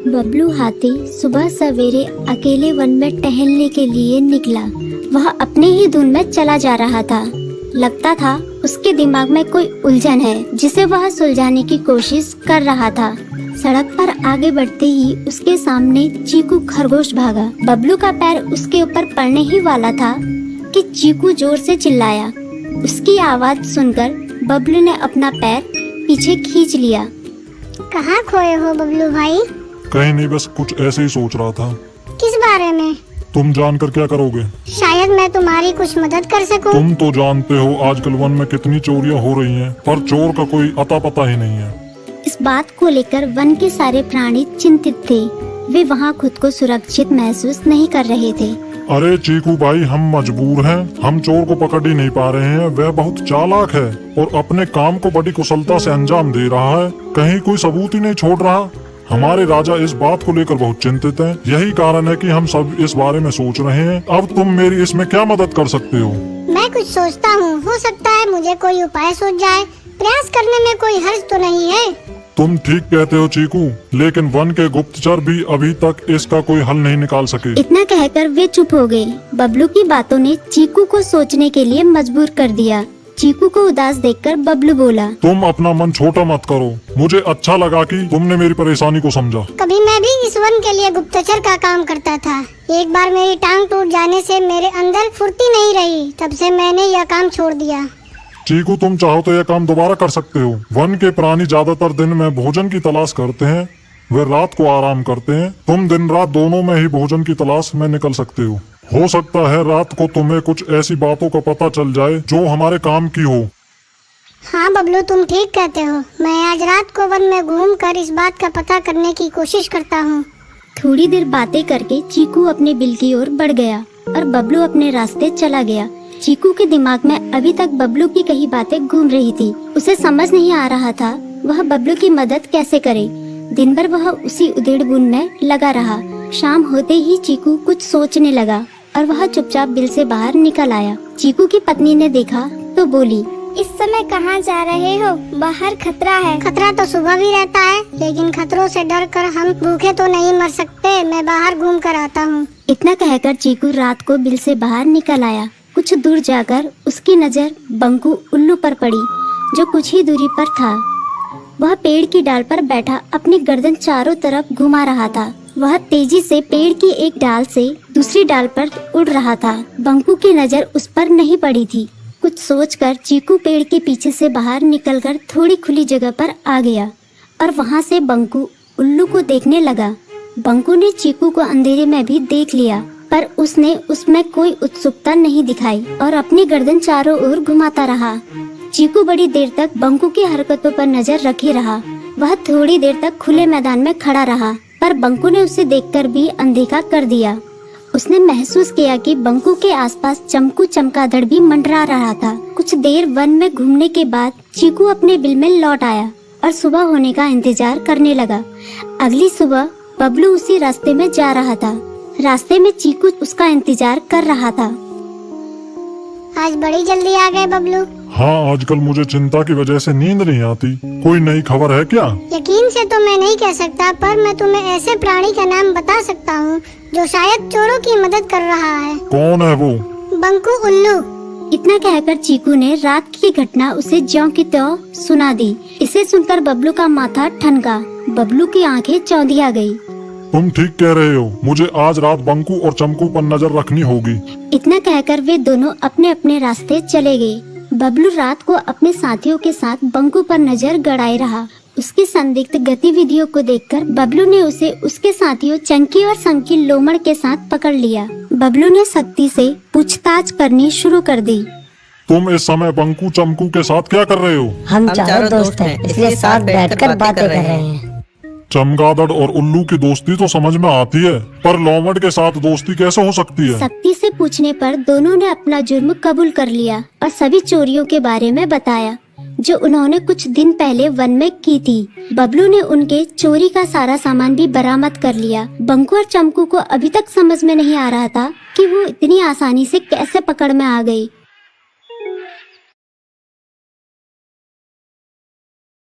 बबलू हाथी सुबह सवेरे अकेले वन में टहलने के लिए निकला। वह अपने ही धुन में चला जा रहा था। लगता था उसके दिमाग में कोई उलझन है जिसे वह सुलझाने की कोशिश कर रहा था। सड़क पर आगे बढ़ते ही उसके सामने चीकू खरगोश भागा। बबलू का पैर उसके ऊपर पड़ने ही वाला था कि चीकू जोर से चिल्लाया। उसकी आवाज सुनकर बबलू ने अपना पैर पीछे खींच लिया। कहाँ खोए हो बबलू भाई? कहीं नहीं, बस कुछ ऐसे ही सोच रहा था। किस बारे में? तुम जानकर क्या करोगे? शायद मैं तुम्हारी कुछ मदद कर सकूं। तुम तो जानते हो आजकल वन में कितनी चोरियां हो रही हैं, पर चोर का कोई अता पता ही नहीं है। इस बात को लेकर वन के सारे प्राणी चिंतित थे। वे वहाँ खुद को सुरक्षित महसूस नहीं कर रहे थे। अरे चीकू भाई, हम मजबूर हैं। हम चोर को पकड़ ही नहीं पा रहे हैं। वह बहुत चालाक है और अपने काम को बड़ी कुशलता से अंजाम दे रहा है। कहीं कोई सबूत ही नहीं छोड़ रहा। हमारे राजा इस बात को लेकर बहुत चिंतित हैं। यही कारण है कि हम सब इस बारे में सोच रहे हैं। अब तुम मेरी इसमें क्या मदद कर सकते हो? मैं कुछ सोचता हूँ, हो सकता है मुझे कोई उपाय सूझ जाए। प्रयास करने में कोई हर्ज तो नहीं है। तुम ठीक कहते हो चीकू, लेकिन वन के गुप्तचर भी अभी तक इसका कोई हल नहीं निकाल सके। इतना कहकर वे चुप हो गए। बबलू की बातों ने चीकू को सोचने के लिए मजबूर कर दिया। चीकू को उदास देखकर बबलू बोला, तुम अपना मन छोटा मत करो। मुझे अच्छा लगा कि तुमने मेरी परेशानी को समझा। कभी मैं भी इस वन के लिए गुप्तचर का काम करता था। एक बार मेरी टांग टूट जाने से मेरे अंदर फुर्ती नहीं रही। तब से मैंने यह काम छोड़ दिया। चीकू, तुम चाहो तो यह काम दोबारा कर सकते हो। वन के प्राणी ज्यादातर दिन में भोजन की तलाश करते हैं, वे रात को आराम करते हैं। तुम दिन रात दोनों में ही भोजन की तलाश में निकल सकते हो सकता है रात को तुम्हें कुछ ऐसी बातों का पता चल जाए जो हमारे काम की हो। हाँ बबलू, तुम ठीक कहते हो। मैं आज रात को वन में घूम कर इस बात का पता करने की कोशिश करता हूँ। थोड़ी देर बातें करके चीकू अपने बिल की ओर बढ़ गया और बबलू अपने रास्ते चला गया। चीकू के दिमाग में अभी तक बबलू की कई बातें घूम रही थी। उसे समझ नहीं आ रहा था वह बबलू की मदद कैसे करे। दिन भर वह उसी उधेड़-बुन में लगा रहा। शाम होते ही चीकू कुछ सोचने लगा और वह चुपचाप बिल से बाहर निकल आया। चीकू की पत्नी ने देखा तो बोली, इस समय कहाँ जा रहे हो? बाहर खतरा है। खतरा तो सुबह भी रहता है, लेकिन खतरों से डर कर हम भूखे तो नहीं मर सकते। मैं बाहर घूम कर आता हूँ। इतना कहकर चीकू रात को बिल से बाहर निकल आया। कुछ दूर जाकर उसकी नजर बंकू उल्लू पर पड़ी, जो कुछ ही दूरी पर था। वह पेड़ की डाल पर बैठा अपनी गर्दन चारों तरफ घुमा रहा था। वह तेजी से पेड़ की एक डाल से दूसरी डाल पर उड़ रहा था। बंकू की नजर उस पर नहीं पड़ी थी। कुछ सोचकर चीकू पेड़ के पीछे से बाहर निकलकर थोड़ी खुली जगह पर आ गया और वहां से बंकू उल्लू को देखने लगा। बंकू ने चीकू को अंधेरे में भी देख लिया, पर उसने उसमें कोई उत्सुकता नहीं दिखाई और अपनी गर्दन चारों ओर घुमाता रहा। चीकू बड़ी देर तक बंकू की हरकतों पर नजर रखे रहा। वह थोड़ी देर तक खुले मैदान में खड़ा रहा, पर बंकू ने उसे देखकर भी अनदेखा कर दिया। उसने महसूस किया कि बंकू के आसपास चमकू चमगादड़ भी मंडरा रहा था। कुछ देर वन में घूमने के बाद चीकू अपने बिल में लौट आया और सुबह होने का इंतजार करने लगा। अगली सुबह बबलू उसी रास्ते में जा रहा था। रास्ते में चीकू उसका इंतजार कर रहा था। आज बड़ी जल्दी आ गए बबलू। हाँ, आजकल मुझे चिंता की वजह से नींद नहीं आती। कोई नई खबर है क्या? यकीन से तो मैं नहीं कह सकता, पर मैं तुम्हें ऐसे प्राणी का नाम बता सकता हूँ जो शायद चोरों की मदद कर रहा है। कौन है वो? बंकू उल्लू। इतना कहकर चीकू ने रात की घटना उसे ज्यों की त्यों सुना दी। इसे सुनकर बबलू का माथा ठनका। बबलू की आंखें चौंधिया गई। तुम ठीक कह रहे हो। मुझे आज रात बंकू और चमकू पर नजर रखनी होगी। इतना कहकर वे दोनों अपने अपने रास्ते चले गए। बबलू रात को अपने साथियों के साथ बंकू पर नजर गड़ाए रहा। उसकी संदिग्ध गतिविधियों को देखकर बबलू ने उसे उसके साथियों चंकी और संकी लोमड़ के साथ पकड़ लिया। बबलू ने सख्ती से पूछताछ करनी शुरू कर दी। तुम इस समय बंकू चमकू के साथ क्या कर रहे हो? हम चारों दोस्त हैं, इसलिए साथ बैठकर बातें कर रहे हैं। चमगादड़ और उल्लू की दोस्ती तो समझ में आती है, पर लोमड़ के साथ दोस्ती कैसे हो सकती है? सख्ती से पूछने पर दोनों ने अपना जुर्म कबूल कर लिया और सभी चोरियों के बारे में बताया जो उन्होंने कुछ दिन पहले वन में की थी। बबलू ने उनके चोरी का सारा सामान भी बरामद कर लिया। बंकू और चमकू को अभी तक समझ में नहीं आ रहा था कि वो इतनी आसानी से कैसे पकड़ में आ गई।